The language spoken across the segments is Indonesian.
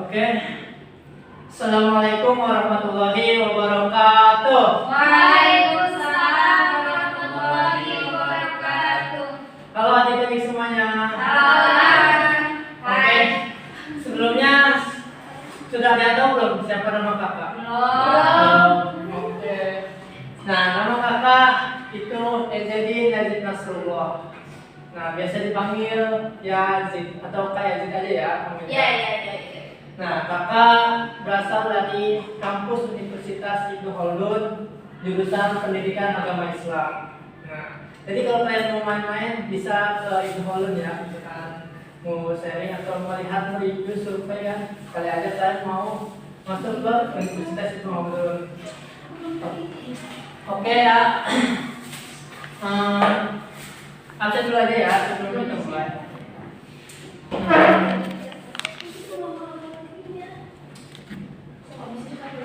Oke. Assalamualaikum warahmatullahi wabarakatuh. Waalaikumsalam warahmatullahi wabarakatuh. Halo adik-adik semuanya. Oke. Hai. Sebelumnya sudah ada tahu belum siapa nama kakak? Belum. Oke. Nah, nama kakak itu Ezedin Yazid Nasrullah. Nah, biasa dipanggil Yazid atau kayak Yazid aja ya panggilnya. Iya. Nah, kakak berasal dari kampus Universitas Ibnu Khaldun, jurusan Pendidikan Agama Islam. Nah, jadi kalau kalian mau main-main bisa ke Ibnu Khaldun ya, misalkan mau sharing atau melihat review survei kan, kali aja kalian mau masuk ke Universitas Ibnu Khaldun. Oke ya, absen dulu aja ya sebelum kita mulai.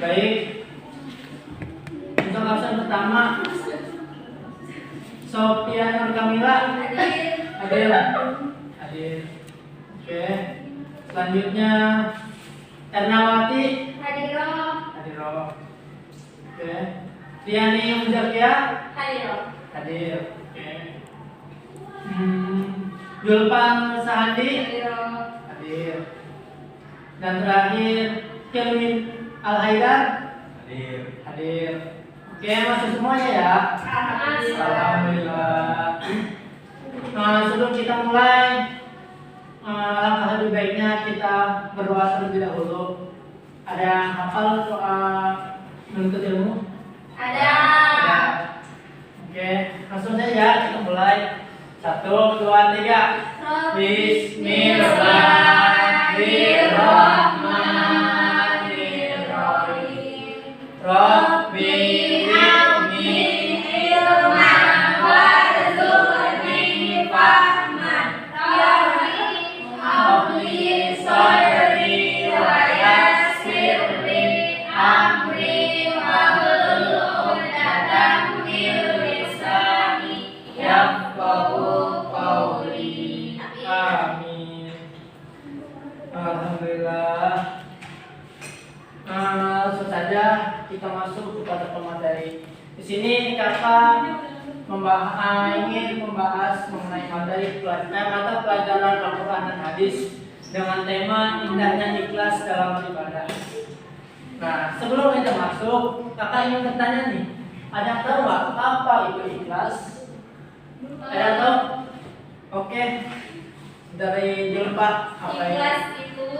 Baik, untuk absen pertama Sophia Nur Kamila hadir. Oke, selanjutnya Ernawati Hadiro. Oke, Riani Muzakia Hadiro. hadir. Oke, Julpan Sahandi Hadiro. hadir. Dan terakhir Kelvin Al-Haidar hadir. Oke, masuk semuanya ya. Alhamdulillah. Nah, sebelum kita mulai, alangkah lebih baiknya kita berdoa terlebih dahulu. Ada yang hafal doa menuntut ilmu? Ada. Oke, langsung saja kita mulai. 1, 2, 3. Bismillahirrahmanirrahim. Rabbi inni ilman warzuqni fahman. Rabbi sadri wa yassir li amri wahlul 'uqdatam min lisani yafqahu qawli. Amin. Alhamdulillah. Langsung saja kita masuk kepada pemateri. Di sini kakak ingin membahas mengenai mata pelajaran Al-Quran dan Hadis dengan tema indahnya ikhlas dalam ibadah. Nah, sebelum kita masuk, kakak ingin bertanya nih, ada yang tahu nggak apa itu ikhlas? Ada yang tahu? Oke, dari Julpa apa ini? Ikhlas itu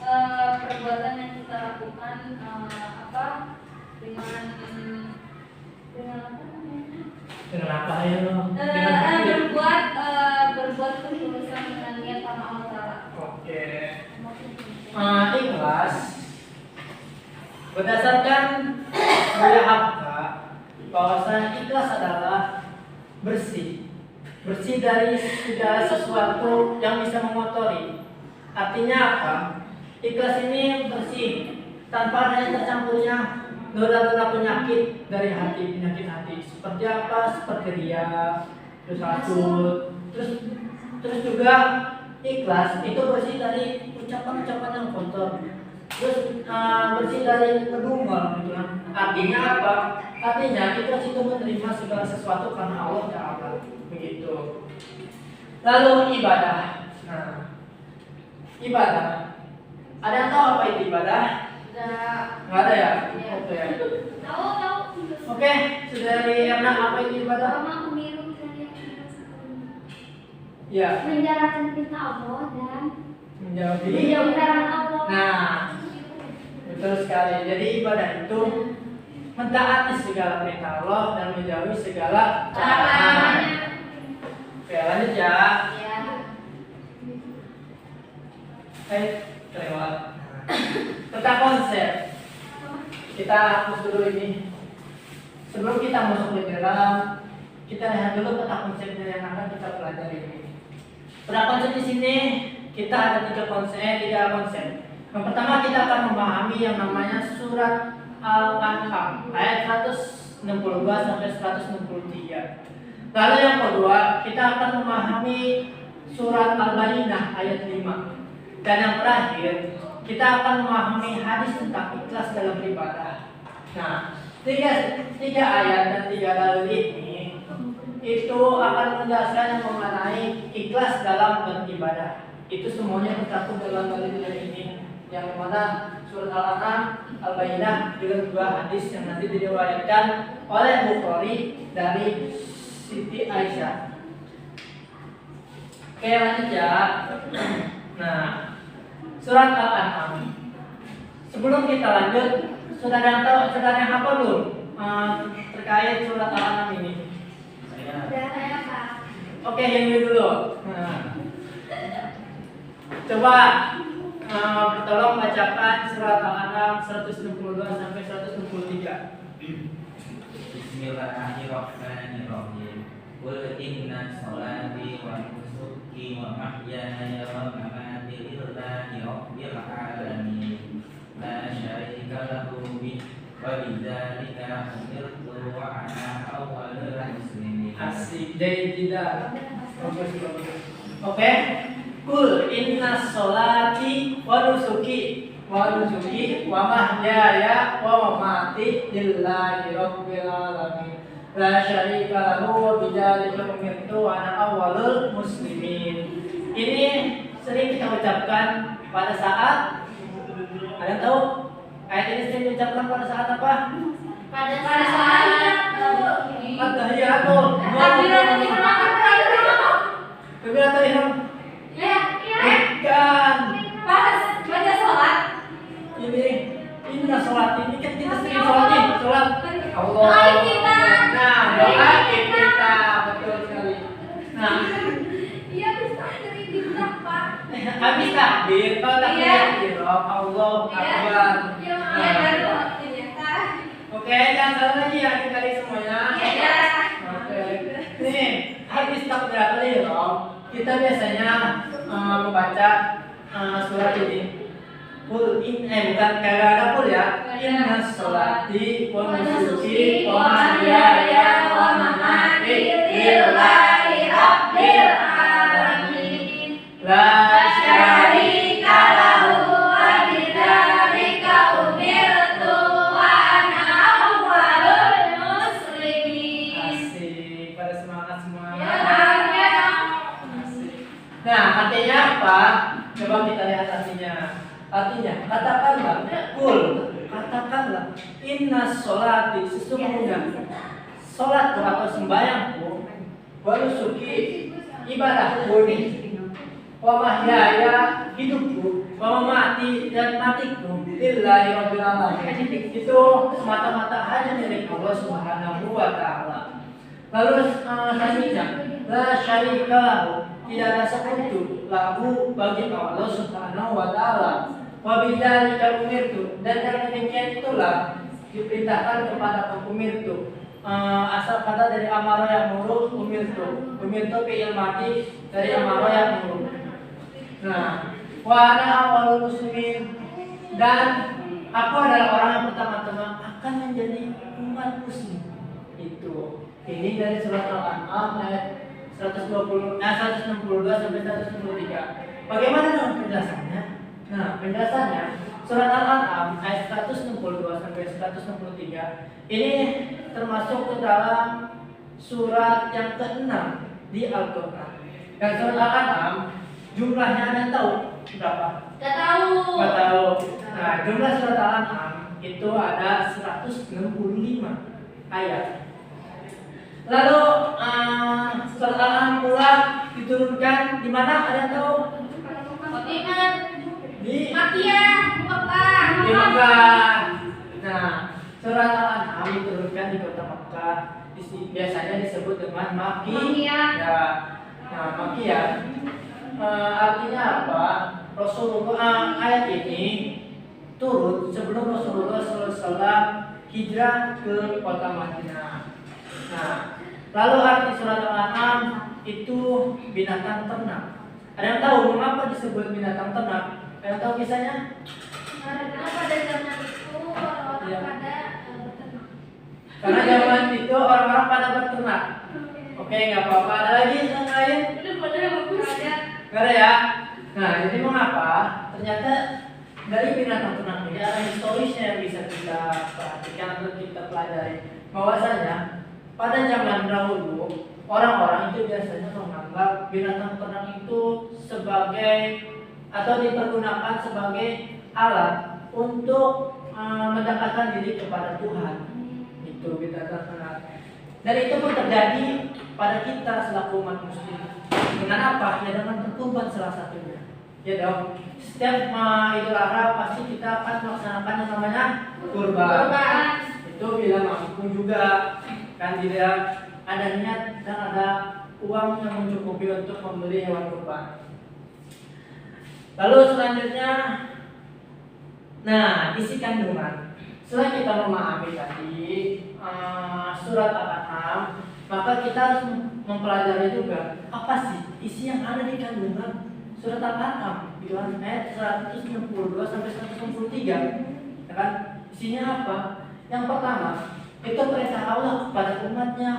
perbuatan yang kita lakukan dengan apa namanya? Dengan apa ya lo? Dengan hati. berbuat ketulusan dengan niat karena Allah Taala. Oke. Ikhlas berdasarkan Buya Hamka bahwasanya ikhlas adalah bersih dari segala sesuatu yang bisa mengotori. Artinya apa? Ikhlas ini bersih tanpa adanya tercampurnya noda-noda penyakit dari hati, penyakit hati. Seperti apa? Seperti ria, terus hasud, terus juga ikhlas itu bersih dari ucapan-ucapan yang kotor. Terus bersih dari kedungal gitu kan. Artinya apa? Artinya ikhlas itu menerima segala sesuatu karena Allah Ta'ala. Begitu. Lalu ibadah. Nah, ibadah. Ada yang tahu apa itu ibadah? Nggak ada ya? Iya. Oke. Tahu. Oke, saudari Erna, apa itu ibadah? Ya, Menjalankan perintah Allah dan menjauhi. menjauhi larangan Allah. Nah, betul sekali. Jadi ibadah itu mentaati segala perintah Allah dan menjauhi segala larangan. Oke, lanjut ya. Ya. Lewat. Tentang konsep. Kita hapus dulu ini. Sebelum kita masuk lebih dalam, kita lihat dulu peta konsepnya yang akan kita pelajari ini. Peta konsep di sini kita ada tiga konsep. Yang pertama kita akan memahami yang namanya surat Al-An'am ayat 162 sampai 163. Lalu yang kedua kita akan memahami surat Al-Bayyinah ayat 5. Dan yang terakhir kita akan memahami hadis tentang ikhlas dalam beribadah. Nah, tiga ayat dan tiga dalil ini itu akan menjelaskan mengenai ikhlas dalam beribadah. Itu semuanya tercakup dalam dalil ini, yang mana surat Al-An'am, Al-Bayyinah juga dua hadis yang nanti diriwayatkan oleh Bukhari dari Siti Aisyah. Oke, lanjut ya. Nah, surat Al-An'am. Sebelum kita lanjut, saudara yang hafal belum terkait surat Al-An'am ini? Saya Pak. Oke, yang ini dulu. Nah, coba tolong bacakan surat Al-An'am 162 sampai 163. Bismillahirrahmanirrahim. Qul inna sholati wa nusuki wa mahyaya wa mamati lillahi rabbil alamin. La syarika lahu wa bidzalika umirtu wa ana awwalul muslimin. Asik, jadi tidak. Oke. Kul inna sholati wa nusuki wa mahyaya wa mamati lillahi rabbil alamin. La syarika lahu wa bidzalika umirtu wa ana awwalul muslimin. Ini sering kita ucapkan pada saat, ada yang tahu? Ayat ini sering diucapkan pada saat apa? Pada saat At-tahiyatul. Takbiratul ihram. Bukan. baca sholat. Ini inna sholat ini kan kita sering sholat nih, sholat Allah. Doa kita. Nah, doa kita betul sekali. Nah, Iya, bisa dari kita, Pak. habis takbir, kalau takbir Iya. ihram Allah Iya. Akbar. Iya, Nah, baru ternyata. oke, jangan salah lagi ya kita semuanya. Iya. Oke. Nih, habis takbiratul ihram, kita biasanya membaca surat ini. Bukan kagak ada kul ya. Inna sholati wa nusuki wa mahyaya wa mamati lillahi rabbil alamin. La syarika lahu wa bidzalika umirtu wa ana awwalul muslimin. Asik, pada semangat semua. Asik. Nah, artinya apa? Coba kita lihat artinya. Artinya, katakanlah, inna sholati, sesungguhnya sholatku atau sembahyangku, wa nusuki, ibadahku nih, wa mahyaya, hidupku, wa mamati, dan matiku, lillahi rabbil alamin. Itu semata-mata hanya milik Allah Subhanahu wa ta'ala. Lalu selanjutnya, la syarika lahu, tidak ada sekutu lahu bagi Allah Subhanahu wa ta'ala. Wa bidzalika umirtu, dan yang demikian itulah diperintahkan kepada umirtu. Asal kata dari amaro yang muru, umirtu fi'il mati dari amaro yang muru. Nah, wa ana awwalul muslimin, dan aku adalah orang yang pertama-tama akan menjadi umat muslim. Itu ini dari surat Al-An'am ayat 162 sampai 163. Bagaimana dengan penjelasannya? Nah, penjelasannya surat Al-An'am ayat 162 sampai 163 ini termasuk ke dalam surat yang ke-6 di Al-Qur'an. Dan surat Al-An'am jumlahnya ada tahu berapa? Gak tahu. Nggak tahu. Nah, jumlah surat Al-An'am itu ada 165 ayat. Lalu surat Al-An'am pula diturunkan di mana, ada yang tahu? Fatimah. Di Makkiyah, Mekah. di Mekah. Nah, surat Al-An'am diturunkan di kota Mekah. Biasanya disebut dengan Makkiyah. Ya, nah Makkiyah artinya apa? Rasulullah ayat ini turun sebelum Rasulullah SAW hijrah ke kota Madinah. Nah, lalu arti surat Al-An'am itu binatang ternak. Ada yang tahu mengapa disebut binatang ternak? Ada yang tahu kisahnya? Karena pada zaman itu orang-orang Iya. pada berternak. Karena zaman itu orang-orang pada berternak. Oke, nggak apa-apa. Ada lagi yang lain? Udah pada ada. Nggak ada ya? Nah, jadi mengapa? Ternyata dari binatang ternak ini ada historisnya yang bisa kita perhatikan atau kita pelajari. Bahwasanya pada zaman dahulu orang-orang itu biasanya menganggap binatang ternak itu sebagai atau dipergunakan sebagai alat untuk mendekatkan diri kepada Tuhan. Itu binatang ternak. Dan itu pun terjadi pada kita selaku umat muslim. Dengan apa? Ya dengan berkurban salah satunya. Ya dong. Setiap Idul Adha pasti kita akan melaksanakan yang namanya kurban. Itu bila mampu juga kan tidak ada niat dan ada uang yang mencukupi untuk membeli hewan kurban. Lalu selanjutnya, nah isi kandungan. Setelah kita memahami tadi surat Al-An'am, maka kita harus mempelajari juga apa sih isi yang ada di kandungan surat Al-An'am, gitu kan, ayat 162 sampai 163, ya kan? Isinya apa? Yang pertama, itu perintah Allah kepada umatnya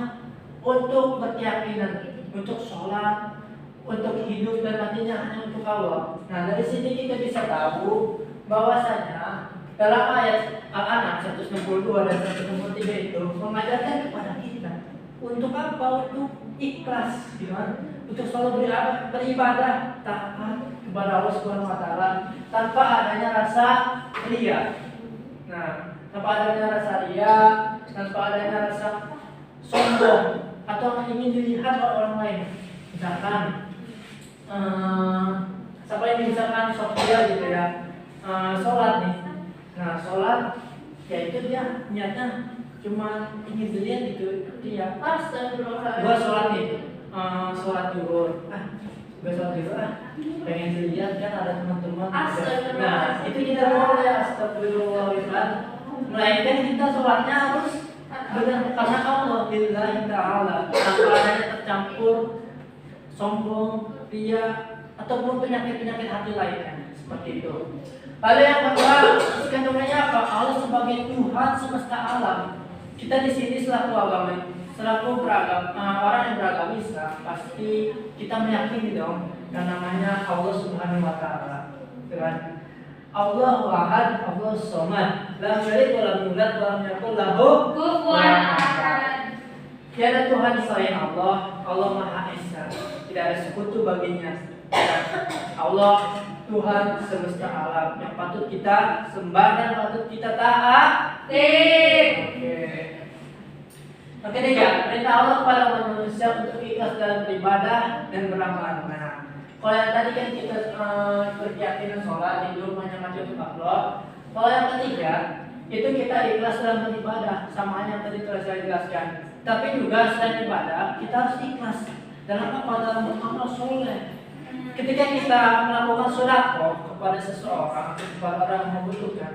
untuk berkeyakinan, untuk sholat, untuk hidup dan matinya hanya untuk Allah. Nah dari sini kita bisa tahu bahwasanya dalam ayat Al-An'am 162 dan 163 itu mengajarkan kepada kita untuk apa? Untuk ikhlas, untuk selalu beribadah taat kepada Allah Subhanahu Wa Taala tanpa adanya rasa ria. Nah, tanpa adanya rasa ria, tanpa adanya rasa sombong atau ingin dilihat oleh orang lain. Misalkan, siapa yang misalkan Sofia gitu ya, sholat nih. Nah, sholat, ya itu dia niatnya cuma ingin dilihat gitu dia. Gua sholat nih, sholat zuhur. Gua sholat zuhur pengen dilihat kan ada teman-teman. Nah, itu kita boleh astagfirullahaladzim. Melainkan kita sholatnya harus benar karena Allah billahi ta'ala, tanpa adanya tercampur sombong, ria ataupun penyakit-penyakit hati lainnya seperti itu. Lalu yang kedua, kandungannya apa? Allah sebagai Tuhan semesta alam. Kita di sini selaku orang yang beragama Islam, pasti kita meyakini dong yang namanya Allah Subhanahu Wa Taala. Kan? Allahu Ahad, Allahu Somad, lam yalid wa lam yulad wa lam yakul lahu kufuwan ahad. Tiada Tuhan selain Allah, Allah Maha Esa, tidak ada sekutu baginya. Allah Tuhan semesta alam yang patut kita sembah dan patut kita taati. Oke deh ya, perintah Allah kepada manusia untuk ikhlas dalam beribadah dan beramal. Nah, kalau yang tadi kan kita berkeyakinan sholat, hidup hanya untuk Allah. Kalau yang ketiga, itu kita ikhlas dalam beribadah, sama yang tadi telah saya jelaskan. Tapi juga selain ibadah, kita harus ikhlas dalam apa? Dalam beramal soleh. Ketika kita melakukan sedekah kepada seseorang atau kepada orang yang membutuhkan,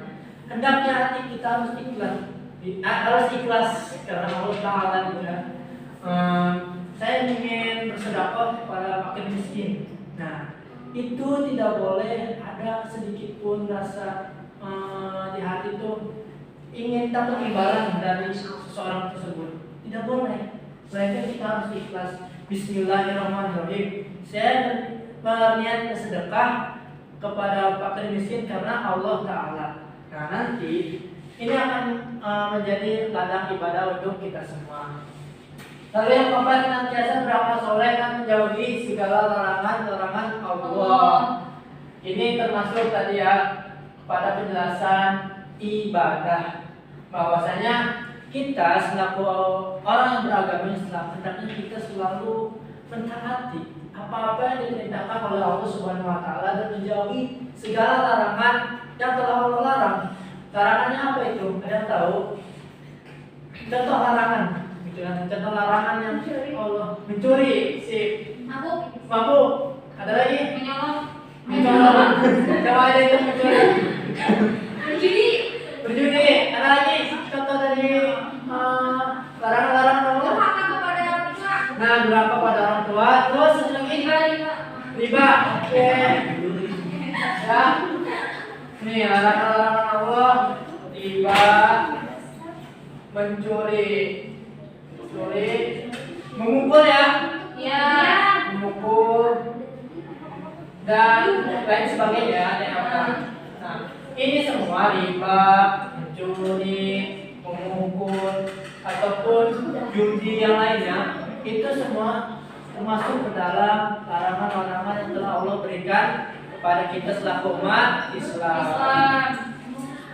hendaknya hati kita harus ikhlas karena Allah Taala juga. Saya ingin bersedekah kepada fakir miskin. Nah, itu tidak boleh ada sedikit pun rasa di hati itu ingin dapat imbalan dari seseorang tersebut. Tidak boleh. Melainkan kita harus ikhlas. Bismillahirrahmanirrahim. Saya berniat bersedekah kepada fakir miskin karena Allah Ta'ala. Nah nanti ini akan menjadi ladang ibadah untuk kita semua. Lalu yang keempat, senantiasa beramal soleh dan menjauhi segala larangan-larangan Allah. Ini termasuk tadi ya pada penjelasan ibadah, bahwasanya kita selaku orang yang beragama Islam hendaknya kita selalu mentaati apa-apa yang diperintahkan oleh Allah Subhanahu Wa Taala dan menjauhi segala larangan yang telah Allah larang. Larangannya apa itu? Ada yang tahu? Contoh larangan, gitu kan? Contoh larangan yang Allah mencuri, mabuk, ada lagi? Menyolong. Coba ada itu mencuri. Berjudi, ada lagi? Contoh dari larangan-larangan Allah. Nah, durhaka pada orang tua, terus riba. Oke. Ya. Nih, larangan-larangan Allah, riba, mencuri, memukul ya. Ya. Memukul dan lain sebagainya. Nah, Ini semua riba, mencuri, memukul, ataupun judi yang lainnya, itu semua termasuk ke dalam larangan-larangan yang telah Allah berikan kepada kita selaku umat Islam.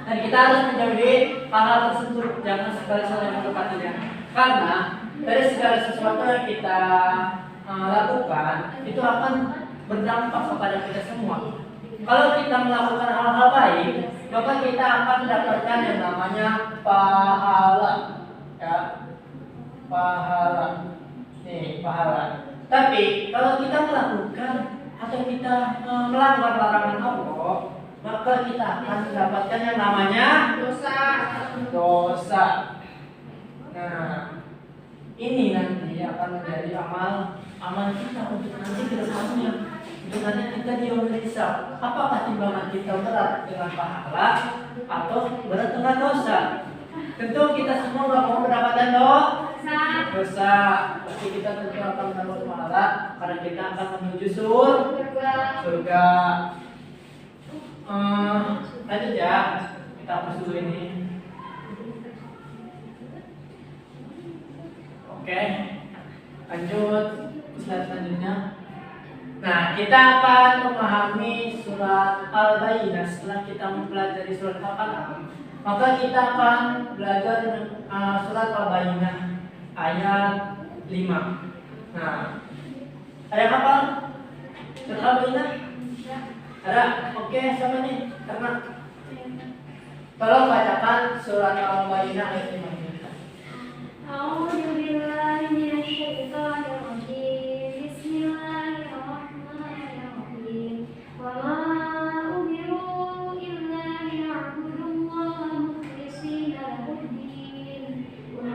Dan kita harus menjauhi hal-hal tersebut, jangan sekali-sekali mendekatinya. Karena dari segala sesuatu yang kita lakukan itu akan berdampak kepada kita semua. Kalau kita melakukan hal-hal baik, maka kita akan mendapatkan yang namanya pahala, ya, pahala. Nih, pahala. Tapi kalau kita melakukan atau kita melanggar larangan Allah, maka kita akan mendapatkan yang namanya dosa. Nah, ini nanti akan menjadi amal kita untuk nanti ke depannya. Untuk nanti kita dihisab. Apakah timbangan kita berat dengan pahala atau berat dengan dosa? Tentu kita semua mau mendapatkan dosa. Pasti kita tentu akan mendapat pahala karena kita akan menuju surga. Lanjut ya, kita hapus dulu ini. Oke, lanjut slide selanjutnya. Nah, kita akan memahami surat Al-Bayyinah setelah kita mempelajari surat Al-An'am. Maka kita akan belajar surat Al-Bayyinah ayat 5. Nah, ada apa? Surat Al-Bayyinah? Ada? Oke, sama nih. Karena tolong bacakan surat Al-Bayyinah ayat 5. A'udzu billahi minasyaitonir rajim. Bismillahirrahmanirrahim. Wa ma umiru illa liya'budullaha mukhlishina lahud-din wa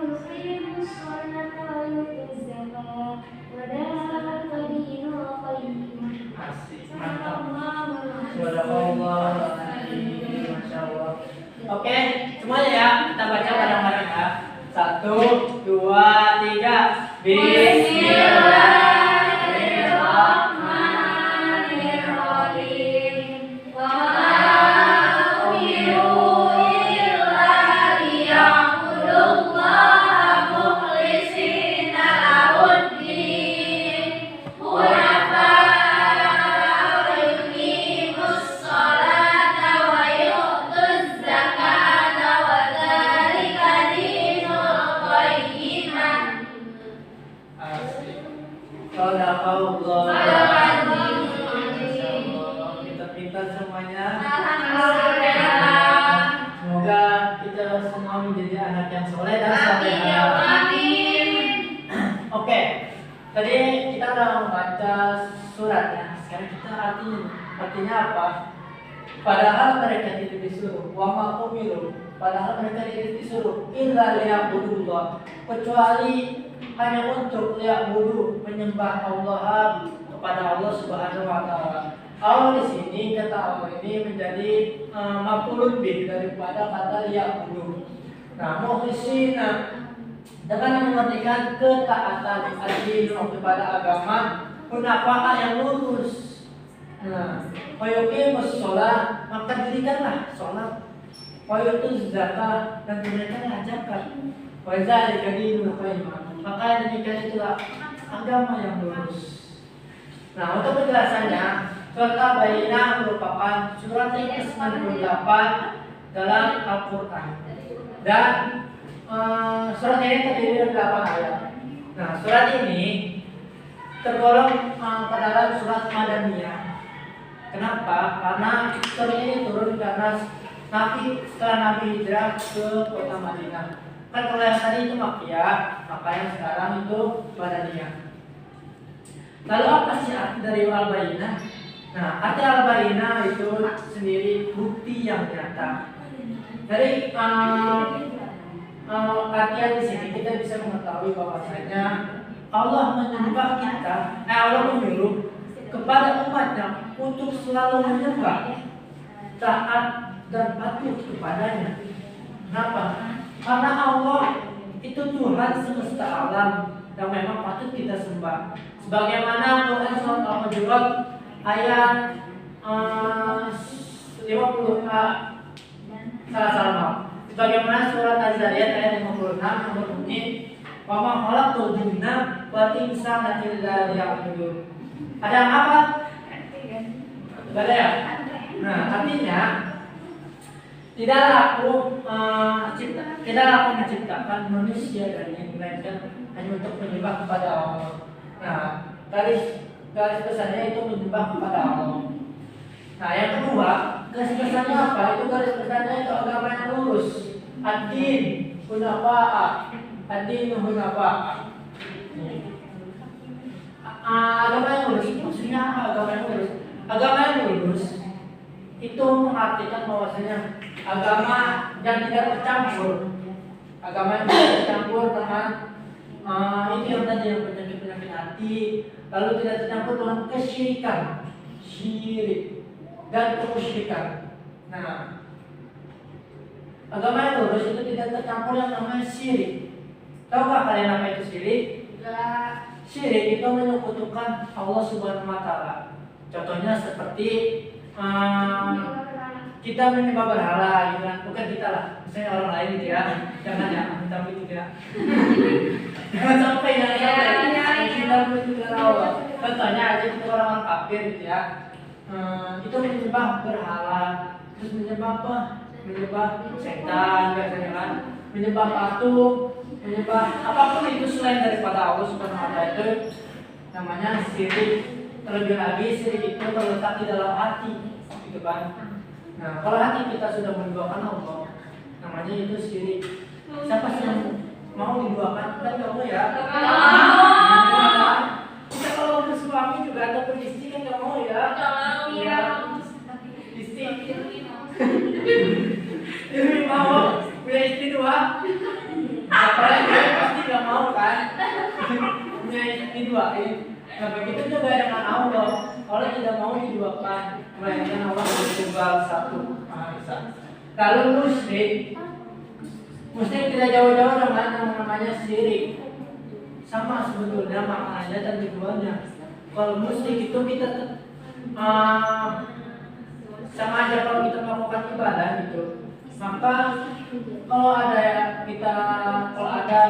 yuqimus sholata wa yutuz zakata wa dzalika dinul qayyim. Asik, mantap. Subhanallah. Masyaallah. Oke, semuanya ya, kita baca bareng-bareng ya. 1, 2, 3. Bismillahirrahmanirrahim. Wa ma umiru illa liya'budullaha mukhlishina lahud-din hunafa wa yuqimus sholata wa yu'tuz zakata wa dzalika dinul qayyimah. Asik. Sadaqallah. Pintar-pintar semuanya. Alhamdulillah. Semoga kita semua menjadi anak yang soleh dan salehah. Amin. Oke, tadi kita udah membaca suratnya. Sekarang kita artinya apa? Padahal mereka tidak disuruh, wa ma umiru. Padahal mereka tidak disuruh illa liya'budullah, kecuali hanya untuk liya'budu, menyembah Allah, kepada Allah Subhanahu wa taala. Allah di sini, kata Allah ini menjadi maf'ulun bih daripada kata liya'budu. Nah, mukhlishina dengan mengartikan ketaatan kepada agama, hunafa yang lurus. Nah, wa yuqimus shalah, maka dirikanlah salat. Wa yutuz zakat, dan diberikanlah zakat. Wa dzalika dinul qayyim, maka demikian itulah agama yang lurus. Nah, untuk penjelasannya, surat Al-Bayyinah merupakan surat yang ke-98 dalam Al-Quran. Dan surat ini terdiri dari 8 ayat. Nah, surat ini tergolong ke dalam surat Madaniyah. Kenapa? Karena surat ini turun karena setelah Nabi hijrah ke kota Madinah. Kan kalau yang tadi itu Makkiyah, maka yang sekarang itu Madaniyah. Lalu apa sih arti dari Al-Bayyinah? Nah, arti Al-Bayyinah itu sendiri bukti yang nyata. Dari artian di sini kita bisa mengetahui bahwasanya Allah menyembah kita, Allah menyuruh kepada umatnya untuk selalu menyembah, taat dan patuh kepadanya. Kenapa? Karena Allah itu Tuhan semesta alam yang memang patut kita sembah. Sebagaimana Quran surat Al-Hujurat ayat 1 salah maaf. Sebagaimana surat Az-Zariyat ayat 56 yang berbunyi, "Wa ma khalaqtul jinna wal insa illa liya'budun." Ada yang apa? Tidak ada ya? Nah, artinya tidaklah aku menciptakan manusia dan yang melainkan hanya untuk menyembah kepada Allah. Nah, garis besarnya itu menyembah kepada Allah. Nah, yang kedua, garis besarnya apa? Itu garis besarnya itu agama yang lurus. Ad-din hunafa'a. Ad-din hunafa'a. Agama yang lurus, maksudnya apa agama yang lurus? Agama yang lurus itu mengartikan bahwasanya agama yang tidak tercampur, agama yang tidak tercampur dengan itu yang tadi yang penyakit hati, lalu tidak tercampur dengan kesyirikan, syirik dan kemusyrikan. Nah, agama yang lurus itu tidak tercampur yang namanya syirik. Tahukah kalian apa itu syirik? Syirik itu menyekutukan Allah Subhanahu wa Ta'ala. Contohnya seperti kita menyembah berhala, gitu kan? Bukan kita lah, misalnya orang lain gitu ya. Jangan ya, tapi tidak. Jangan sampai kita menyembah Allah. Contohnya aja itu orang kafir gitu ya. Itu menyembah berhala, terus menyembah apa? Menyembah setan biasanya kan, menyembah patung, menyembah apapun itu selain daripada Allah Subhanahu wa Ta'ala, itu namanya syirik. Terlebih lagi syirik itu terletak di dalam hati, gitu kan. Nah, kalau hati kita sudah menduakan Allah, namanya itu syirik. Siapa sih yang mau diduakan? Kan kamu ya? Kita kalau bersuami juga ataupun istri kan nggak mau ya? Iya. Istri ini mau punya istri dua, apalagi pasti nggak mau kan? Punya istri dua. Nah, begitu juga dengan Allah. Allah tidak mau diduakan, melainkan Allah tunggal satu Maha Esa. Lalu musyrik tidak jauh-jauh dengan yang namanya syirik. Sama sebetulnya maknanya dan tujuannya. Kalau musyrik itu kita sama aja kalau kita melakukan ibadah gitu. Maka kalau ada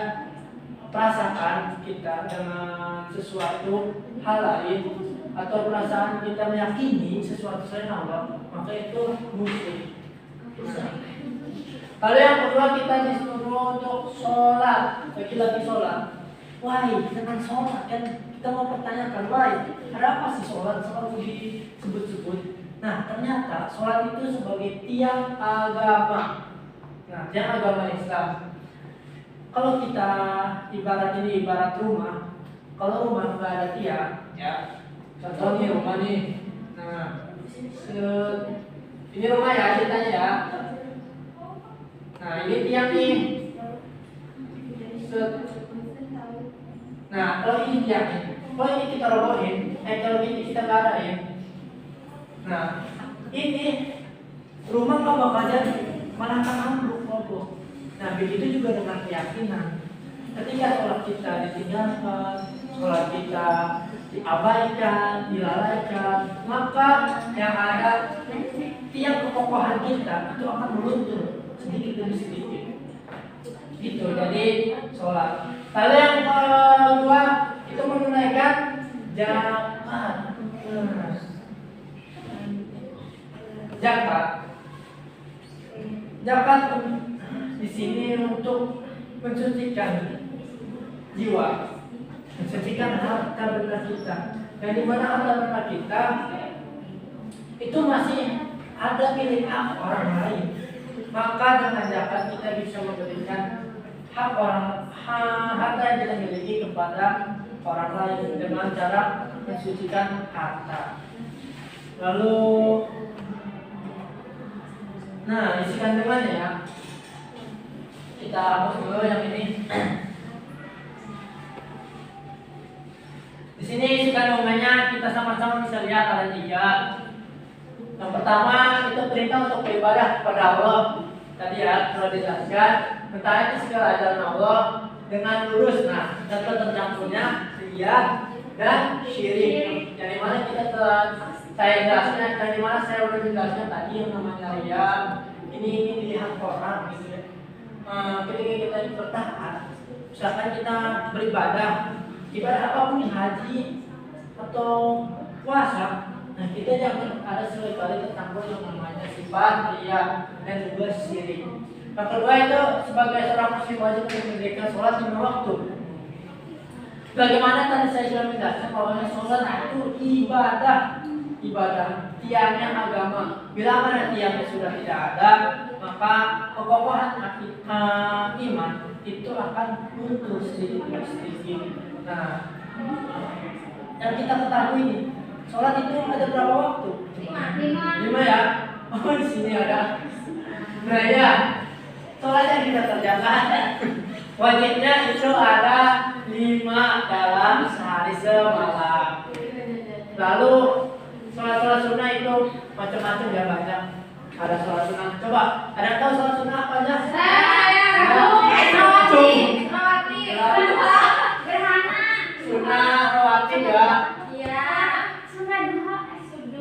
perasaan kita dengan sesuatu hal lain atau perasaan kita meyakini sesuatu selain Allah, maka itu musyrik. Kalau yang kedua kita disuruh untuk sholat, lagi sholat. Wah, dengan sholat kan kita mau pertanyakan, wah, ada apa sih sholat selalu disebut-sebut? Nah, ternyata sholat itu sebagai tiang agama. Nah, tiang agama Islam. Kalau kita ibarat rumah, kalau rumah nggak ada tiang, ya, contoh nih rumah nih. Nah, ini rumah ya ceritanya ya. Nah, ini tiang nih. Nah, kalau ini tiang nih, kalau ini kita robohin, kalau ini kita nggak ada ya. Nah, ini rumah nggak bakal jadi, malah akan ambruk roboh. Nah, begitu juga dengan keyakinan. Ketika sholat kita ditinggalkan, sholat kita diabaikan, dilalaikan, maka yang ada tiang kekokohan kita itu akan meluntur sedikit demi sedikit. Gitu, jadi sholat. Lalu yang kedua itu menunaikan zakat. Zakat di sini untuk mensucikan jiwa, mensucikan harta benda kita. Dan di mana harta benda kita itu masih ada milik hak orang lain, maka dengan zakat kita bisa memberikan hak harta yang kita miliki kepada orang lain dengan cara mensucikan harta. Lalu, nah isi kandungannya ya. Kita hapus dulu yang ini. Di sini isi kandungannya kita sama-sama bisa lihat ada 3. Yang pertama itu perintah untuk beribadah kepada Allah. Tadi ya sudah dijelaskan. Mentaati segala ajaran Allah dengan lurus. Nah, data tercampurnya iya dan syirik. Yang dimana kita telah saya jelaskan, yang dimana saya udah jelaskan tadi yang namanya riya. Ini dilihat orang gitu ya. Ketika kita bertahan, misalkan kita beribadah, ibadah apapun, haji atau puasa, nah kita jangan ada sekali tercampur yang namanya sifat riya dan juga syirik. Yang kedua itu sebagai seorang muslim wajib untuk mendirikan sholat lima waktu. Bagaimana tadi saya sudah menjelaskan bahwa sholat itu ibadah tiangnya agama. Bila mana tiangnya sudah tidak ada, maka kekokohan iman itu akan luntur sedikit demi sedikit. Nah, yang kita ketahui nih, sholat itu ada berapa waktu? 5 ya. Oh, di sini ada. Nah ya, sholat yang kita kerjakan wajibnya itu ada 5 dalam sehari semalam. Lalu sholat sunnah itu macam-macam ya, banyak. Ada sholat sunnah. Coba, ada yang tahu sholat sunnah apa aja? Sunnah rawatib ya.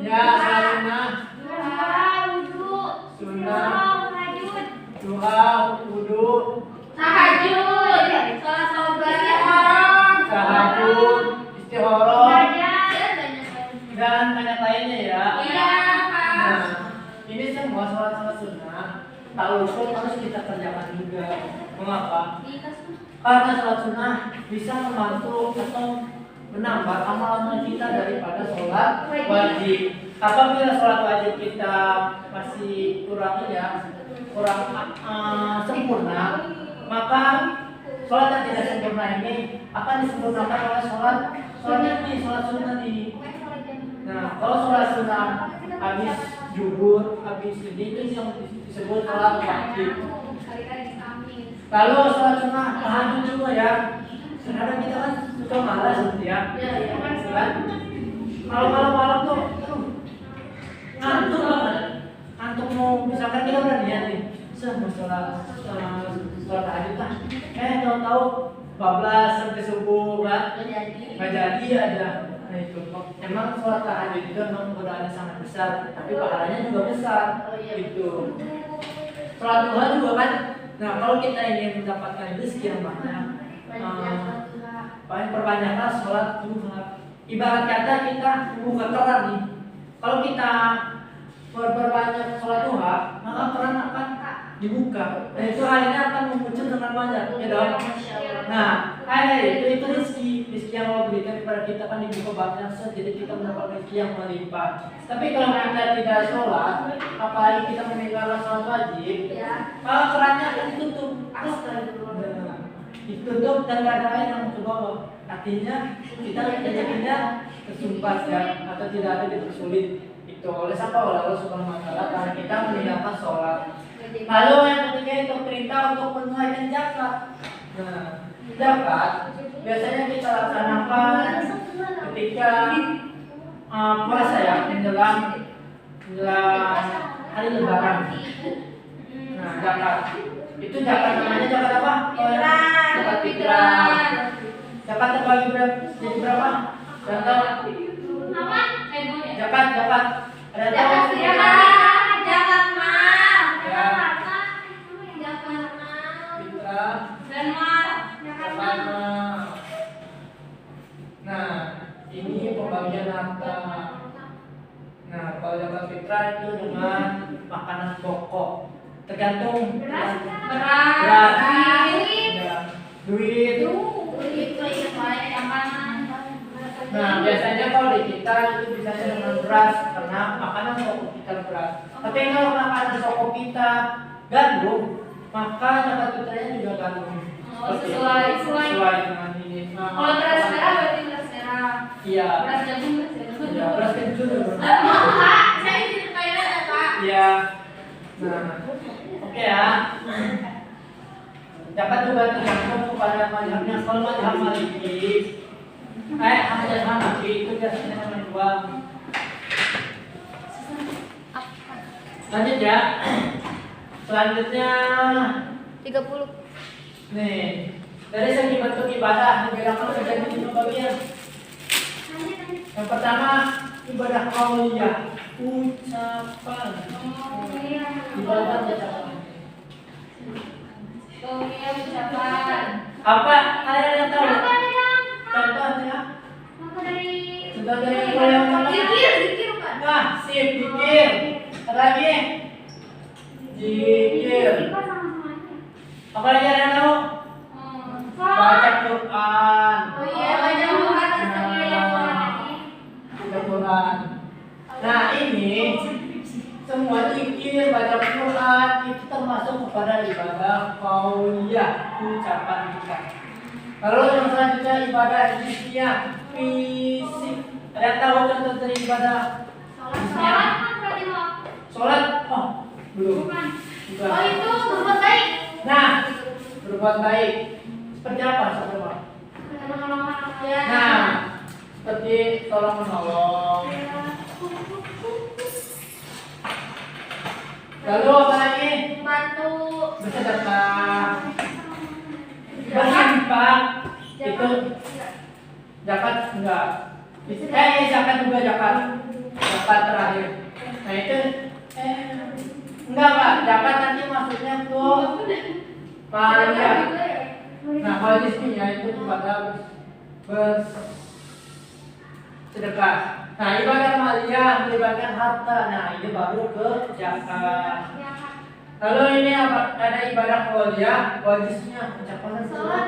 Ya, sholat sunnah. Sunnah, duha, wudu, tahajud, istikharah, dan banyak lainnya ya. Nah, ini semua sholat sunnah tak lupa harus kita kerjakan juga. Mengapa? Karena sholat sunnah bisa membantu atau menambah amal-amal kita daripada sholat wajib. Apabila sholat wajib kita masih kurang sempurna, maka sholat yang tidak sempurna ini akan disempurnakan oleh sholat sunnah ini. Nah, kalau sholat sunnah habis zuhur, habis ini itu yang disebut sholat wajib. Lalu sholat sunnah tahajud juga ya. Sekarang kita kan suka malas gitu ya. Kan? Kalau malam-malam tuh ngantuk banget. Ngantuk mau misalkan kita udah niat nih, mau sholat tahajud lah. Tahu-tahu bablas sampai subuh kan? Nggak jadi aja. Nah itu, emang sholat tahajud itu memang godaannya sangat besar, tapi pahalanya juga besar. Gitu. Sholat duha juga kan. Nah kalau kita ingin mendapatkan rezeki yang banyak, paling perbanyaklah sholat duha. Ibarat kata kita buka keran nih. Kalau kita berbanyak sholat duha, maka keran akan dibuka. Dan itu airnya akan memuncul dengan banyak, ya dong. Nah, air itu rezeki yang Allah berikan kepada kita kan dibuka banyak, jadi kita mendapat rezeki yang melimpah. Tapi kalau kita tidak sholat, apalagi kita meninggalkan sholat wajib, maka kerannya akan ditutup. Ditutup dan tidak ada air yang ke bawah. Artinya kita rezekinya tersumpas ya, atau tidak ada dipersulit. Itu oleh siapa? Oleh Allah Subhanahu wa Ta'ala karena kita meninggalkan sholat. Lalu yang ketiga itu perintah untuk menunaikan zakat. Nah, zakat biasanya kita laksanakan ketika puasa ya, menjelang hari Lebaran. Nah, zakat itu zakat namanya zakat apa? Zakat fitrah. Zakat terbagi jadi berapa? Contoh. Zakat. Ada tahu? Zakat mal. Fitrah. Dan mal. Nah, ini pembagian harta. Nah, kalau zakat fitrah itu dengan makanan pokok. Tergantung beras, duit. Nah, biasanya kalau di kita itu bisa dengan beras karena makanan pokok kita beras. Tapi kalau makanan pokok kita gandum, maka zakat fitrahnya juga gandum. Sesuai dengan ini. Kalau beras merah berarti beras merah. Iya. Beras jagung Iya, beras kencur. Saya di Thailand ya, Pak. Iya. Nah, oke ya. Zakat juga tergantung kepada mazhabnya. Kalau mazhab Maliki, mazhab Hanafi itu biasanya dengan uang. Lanjut ya. Selanjutnya 30. nih, dari segi bentuk ibadah dibedakan menjadi 5 bagian. Yang pertama ibadah qauliyah, ucapan. Ibadah ucapan. Qauliyah ucapan. Apa kalian yang tahu? Contohnya? Contoh dari qauliyah ucapan. Zikir kan? Nah, sip, zikir. Lagi. Zikir. Apa lagi ada yang tahu? Baca Quran. Oh iya, baca Quran. Baca Quran. Nah, ini semua zikir, baca Quran itu termasuk kepada ibadah qauliyah, ucapan kita. Lalu yang selanjutnya ibadah hissiyah, fisik. Ada yang tahu contoh dari ibadah hissiyah? Sholat? Oh, belum. Bukan. Oh itu berbuat baik. Nah, berbuat baik. Seperti apa? Coba. Nah, seperti tolong menolong. Lalu apa lagi? Bantu. Bersedekah. Berinfak. Itu zakat enggak? Zakat juga zakat. Zakat terakhir. Nah itu enggak Pak, zakat nanti maksudnya tuh maliyah. Nah kalau di sini ya itu kepada bersedekah. Nah ibadah maliyah melibatkan harta. Nah ini baru ke zakat. Lalu ini ada ibadah qauliyah, wajibnya ucapan sholat.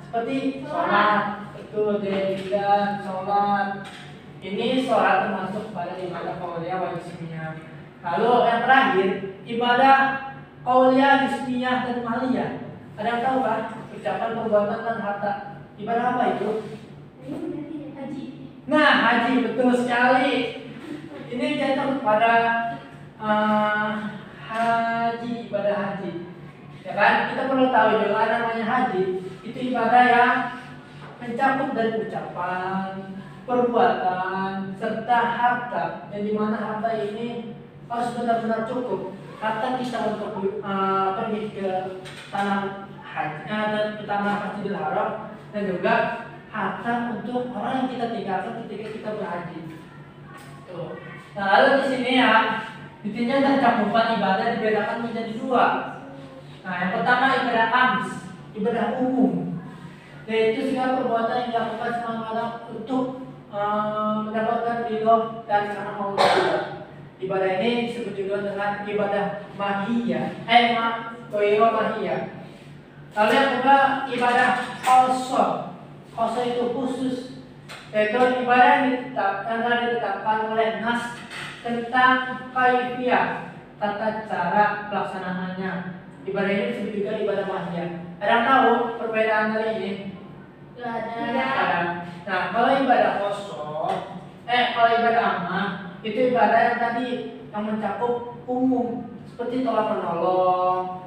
Seperti sholat, itu dan sholat. Ini sholat termasuk pada ibadah qauliyah wajibnya. Lalu yang terakhir ibadah qauliyah, hissiyah dan maliyah. Ada yang tahu kan? Ucapan, perbuatan dan harta. Ibadah apa itu? Haji. Nah, haji betul sekali. Ini contoh kepada haji, ibadah haji. Ya kan? Kita perlu tahu juga namanya haji. Itu ibadah yang mencakup dari ucapan, perbuatan, serta harta. Yang dimana harta ini harus benar-benar cukup. Harta kita untuk pergi ke tanah haji, ke tanah Masjidil Haram, dan juga harta untuk orang yang kita tinggalkan ketika kita berhaji. Tuh. Nah, lalu di sini ya, intinya dan cakupan ibadah dibedakan menjadi dua. Nah, yang pertama ibadah ams, ibadah umum, yaitu segala perbuatan yang dilakukan semata untuk mendapatkan ridho dan karena Allah. Ibadah ini disebut juga dengan ibadah mahiyah, mahiyah. Lalu yang kedua ibadah khosah. Khosah itu khusus, yaitu ibadah yang ditetapkan oleh nas tentang kaifiyah, tata cara pelaksanaannya. Ibadah ini disebut juga ibadah mahiyah. Ada yang tahu perbedaan dari ini? Ada. Nah, kalau ibadah khosah, kalau ibadah ammah itu ibadah yang tadi yang mencakup umum, seperti tolak menolong,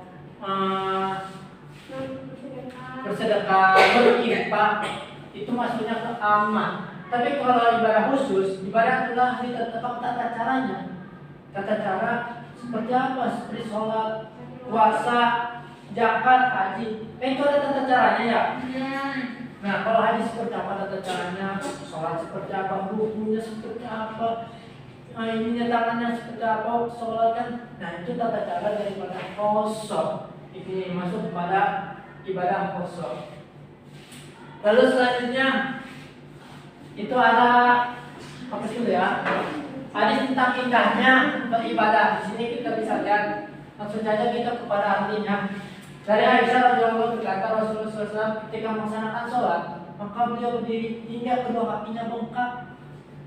bersedekah, berinfak, itu masuknya ke ammah. Tapi kalau ibadah khusus, ibadah telah ditetapkan tata caranya. Tata cara seperti apa? Seperti sholat, puasa, zakat, haji. Itu ada tata caranya ya. Nah, kalau haji seperti apa tata caranya? Sholat seperti apa? Rukunya seperti apa? Ininya tangannya seperti apa? Sholat kan? Nah, itu tata cara daripada khosah. Ini masuk kepada ibadah khosah. Lalu selanjutnya itu ada apa sih ya? Hadis tentang indahnya beribadah. Di sini kita bisa lihat langsung saja kita kepada artinya. Dari Aisyah radhiyallahu anha berkata Rasulullah SAW ketika melaksanakan sholat maka beliau berdiri hingga kedua kakinya bengkak.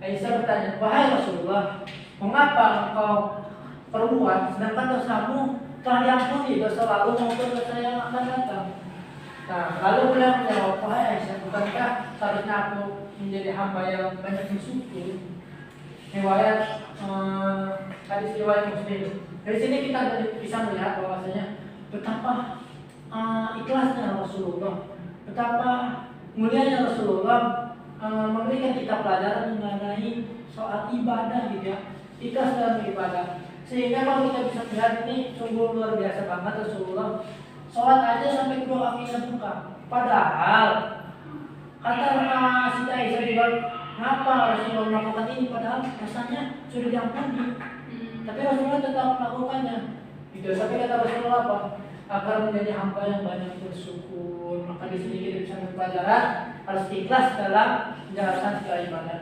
Aisyah bertanya, wahai Rasulullah, mengapa engkau perbuat sedangkan dosamu telah diampuni, dosa lalu maupun dosa yang akan datang? Nah, lalu beliau menjawab, wahai Aisyah, bukankah seharusnya aku menjadi hamba yang banyak bersyukur? Riwayat hadis riwayat Muslim. Dari sini kita bisa melihat bahwasanya betapa ikhlasnya Rasulullah, betapa mulianya Rasulullah memberikan kita pelajaran mengenai soal ibadah gitu ya, ikhlas dalam ibadah. Sehingga kalau kita bisa melihat ini sungguh luar biasa banget Rasulullah. Sholat aja sampai kedua kakinya buka. Padahal kata Siti Aisyah juga kenapa Rasulullah melakukan ini padahal rasanya sudah diampuni, tapi Rasulullah tetap melakukannya. Gitu. Tapi kata Rasulullah apa? Agar menjadi hamba yang banyak bersyukur. Maka di sini kita bisa berpelajaran harus ikhlas dalam menjalankan segala ibadah.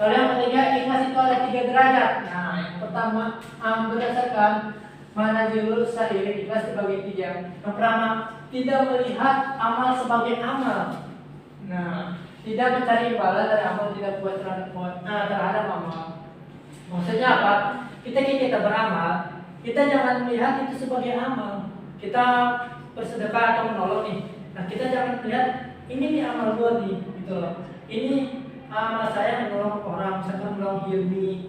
Lalu yang ketiga, ikhlas itu ada 3 derajat. Nah, yang pertama berdasarkan manazilul sa'ir, ikhlas dibagi 3. Yang pertama, tidak melihat amal sebagai amal. Nah, tidak mencari imbalan dari amal, tidak puas terhadap amal. Maksudnya apa? Kita beramal, kita jangan melihat itu sebagai amal. Kita bersedekah atau menolong nih. Nah, kita jangan melihat ini nih amal gua nih, gitu loh. Ini amal saya menolong orang, misalkan menolong Hilmi.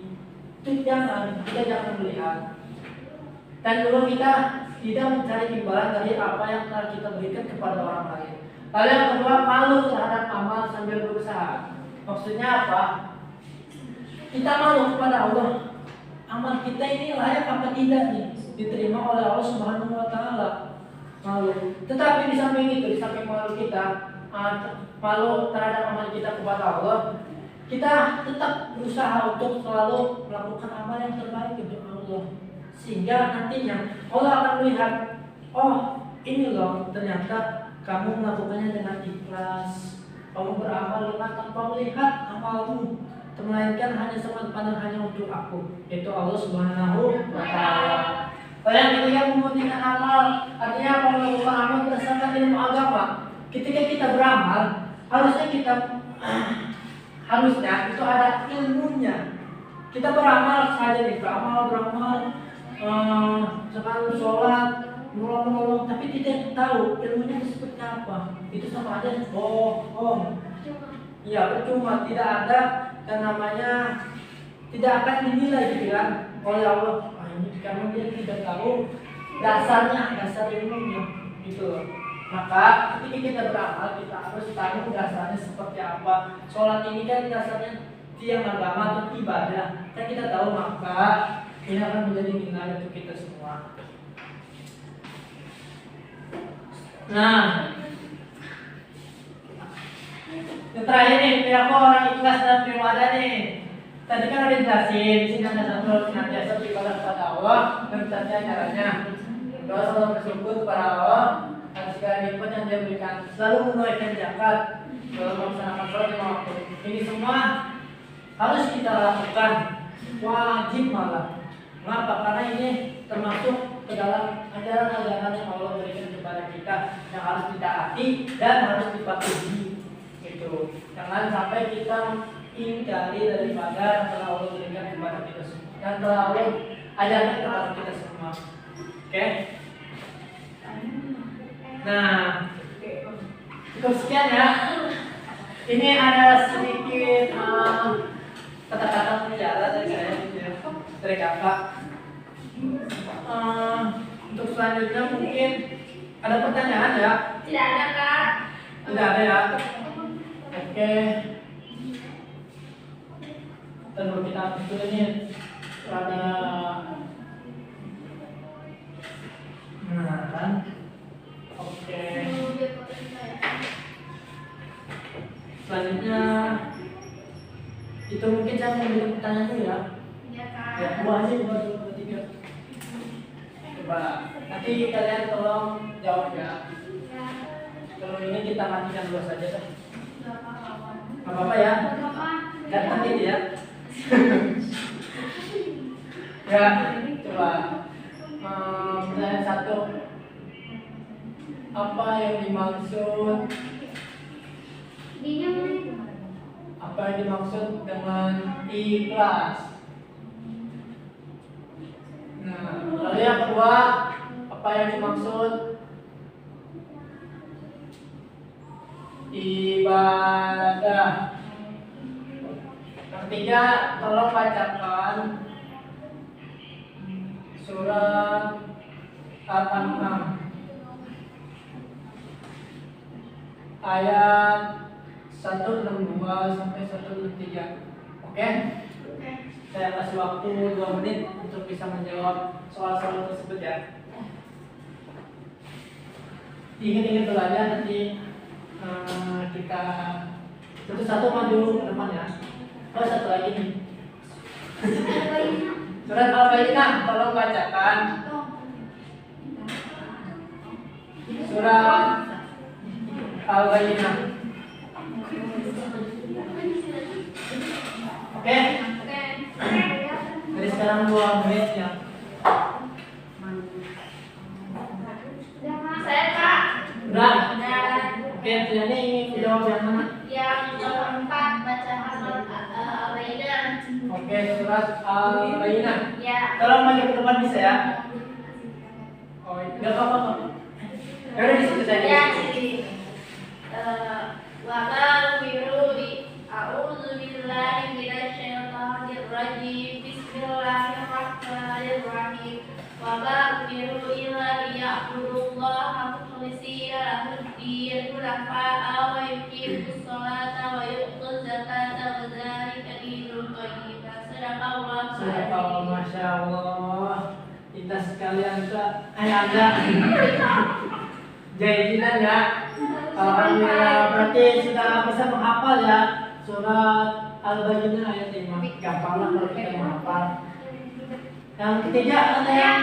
Itu kita jangan melihat. Dan dulu kita tidak mencari imbalan dari apa yang telah kita berikan kepada orang lain. Lalu yang kedua, malu terhadap amal sambil berusaha. Maksudnya apa? Kita malu kepada Allah. Amal kita ini layak apa tidak nih diterima oleh Allah Subhanahu wa taala. Malu. Tetapi di samping itu, di samping malu kita, malu terhadap amal kita kepada Allah, kita tetap berusaha untuk selalu melakukan amal yang terbaik untuk Allah. Sehingga nantinya Allah akan melihat, oh ini loh ternyata kamu melakukannya dengan ikhlas, kamu beramal dengan tanpa melihat amalmu, melainkan hanya semata-mata hanya untuk aku, yaitu Allah Subhanahu wa taala. Yang ketiga, mementingkan amal, artinya apa? Melakukan amal berdasarkan ilmu agama. Ketika kita beramal, harusnya itu ada ilmunya. Kita beramal saja nih, beramal, sekarang sholat, menolong, tapi tidak tahu ilmunya itu seperti apa. Itu sama aja bohong. Iya, percuma, tidak ada yang namanya, tidak akan dinilai gitu kan oleh Allah. Ini karena dia tidak tahu dasar ilmunya gitu loh. Maka ketika kita beramal, kita harus tahu dasarnya seperti apa. Sholat ini kan dasarnya tiang agama atau ibadah. Kan kita tahu, maka ini akan menjadi nilai untuk kita semua. Nah, yang terakhir nih, perilaku orang ikhlas dan beribadah nih. Tadi kan udah jelasin, di sini ada satu senantiasa beribadah kepada Allah dan tanya caranya. Doa selalu bersyukur kepada Allah atas segala nikmat yang Dia berikan. Selalu menunaikan zakat, selalu melaksanakan sholat lima waktu. Ini semua harus kita lakukan, wajib malah. Mengapa? Karena ini termasuk ke dalam ajaran-ajaran yang Allah berikan kepada kita yang harus ditaati dan harus dipatuhi. Gitu. Jangan sampai kita ingkari daripada yang telah Allah berikan kepada kita semua, yang telah Allah ajarkan kepada kita semua. Oke? Nah, cukup sekian ya. Ini ada sedikit kata-kata penjara dari saya, dari kakak. Untuk selanjutnya mungkin ada pertanyaan ya? Tidak ada, Kak. Tidak ada ya? Oke. Tentu kita itu ini ada kan? Oke. Selanjutnya itu mungkin saya mau bilang pertanyaan dulu ya. Iya, Kak. Ya, dua aja, dua, tiga. Coba nanti kalian tolong jawab ya. Kalau ini kita matikan dulu saja deh. Gak apa-apa ya. Ganteng gitu ya. Ya, coba pertanyaan satu. Apa yang dimaksud? Apa yang dimaksud dengan ikhlas? Nah, lalu yang kedua, apa yang dimaksud ibadah? Yang ketiga, tolong bacakan surat Al-An'am ayat 162 sampai 163. Oke? Saya kasih waktu 2 menit untuk bisa menjawab soal-soal tersebut ya. Ingat-ingat dulu aja, nanti kita satu-satu maju ke depan ya. Oh, satu lagi nih. Surat Al-Bayyinah, tolong bacakan. Surat Al-Bayyinah. Oke, dari sekarang 2 menit ya. Saya Kak. Udah. Dan Oke, ini ingin jawab yang mana? yang keempat baca hafal Al-Bayyinah. Oke, surat Al-Bayyinah. Ya. Tolong maju ke depan bisa ya? Oh, enggak apa-apa. Ya udah di situ saja. Ya, jadi wa qalu a'udzu billahi minasyaitonir rajim. Bismillahirrahmanirrahim. Wa ba'diru ila ya'budullaha mukhlishina lahud-din hunafa'a wa yuqimus sholata wa yu'tuz zakata wa dzalika dinul qayyim. Sadaqallahu Sadaqallah, Masya Allah. Kita sekalian Anda jahitan ya. Alhamdulillah, berarti sudah bisa menghafal ya surat Al-Bayyinah ayat 5. Gampang lah kalau kita menghafal. Yang ketiga ada yang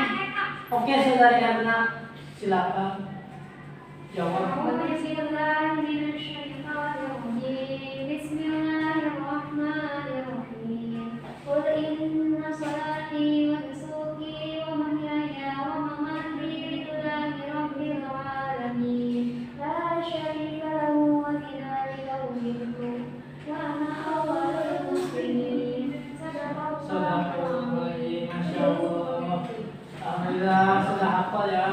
oke, saudari Erna, silakan jawab. Bismillahirrahmanirrahim. Qul inna salati wa nusuki wa mahyaya wa mamati lillahi rabbil alamin. La syarika lahu wa bidzalika umirtu wa ana awwalul muslimin. Sadaqallah, Masya Allah. Alhamdulillah sudah hafal ya.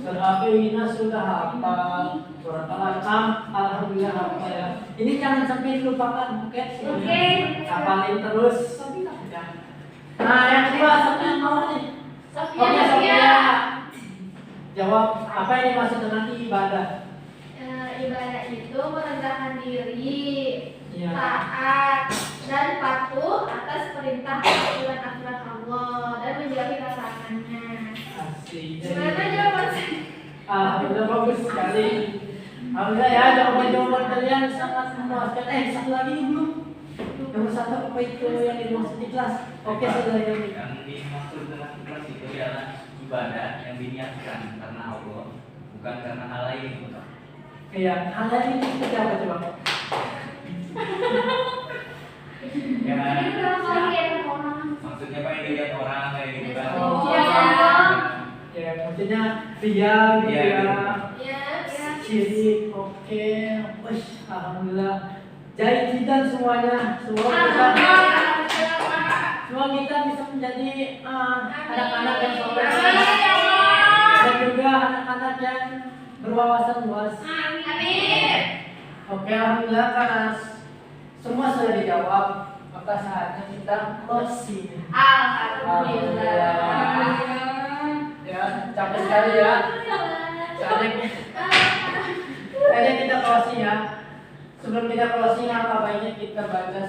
Surat Al-Bayyinah sudah hafal. Surat Al-An'am alhamdulillah hafal ya. Ini jangan sampai dilupakan, oke? Oke. Hafalin terus. Ya. Nah, yang kedua siapa yang mau nih? Oke, Sophia. Jawab, apa yang dimaksud dengan ibadah? Ibadah itu merendahkan diri, Iya. taat dan patuh atas perintah aturan-aturan Allah dan menjauhi larangannya. Asik. Gimana jawaban saya? Alhamdulillah bagus sekali. Alhamdulillah ya, jawaban-jawaban kalian sangat memuaskan. Satu lagi nih belum. Nomor 1 apa itu yang dimaksud di kelas? Oke, saudara Yomi. Yang dimaksud dengan ikhlas itu adalah ibadah yang diniatkan karena Allah, bukan karena hal lain. Iya, hal lain ini seperti apa coba? Ya, Ini berapa lagi ya orang? maksudnya apa yang dilihat orang kayak gitu kan? Oh. Ya, maksudnya ria gitu Iya, ya. Ya, ya. Ciri, oke. Wih, alhamdulillah. Jahitan semuanya. Semua kita bisa menjadi anak-anak yang soleh dan juga anak-anak yang berwawasan luas. Amin. Oke, alhamdulillah karena semua sudah dijawab, maka saatnya kita closing. Alhamdulillah. Ya, capek sekali ya. Saatnya kita closing ya. Sebelum kita closing, apa baiknya kita baca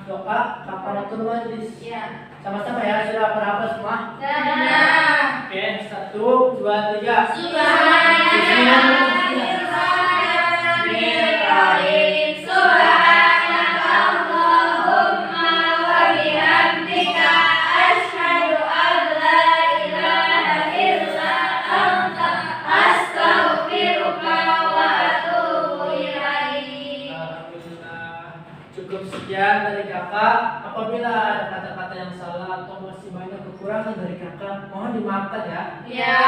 doa kafaratul majlis. Ya. Sama-sama ya, sudah berapa semua? Dah. Oke, 1, 2, 3. Bismillahirrahmanirrahim. Subhanakallahumma wa bihamdika asyhadu an la ilaha illa anta astaghfiruka wa atubu ilaik. Alhamdulillah. Cukup sekian dari kakak. Apabila ada kata-kata yang salah atau masih banyak kekurangan dari kakak, mohon dimaafkan ya. Ya.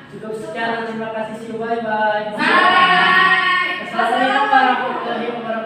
Cukup sekian, terima kasih. Bye bye. Bye. Assalamualaikum warahmatullahi wabarakatuh.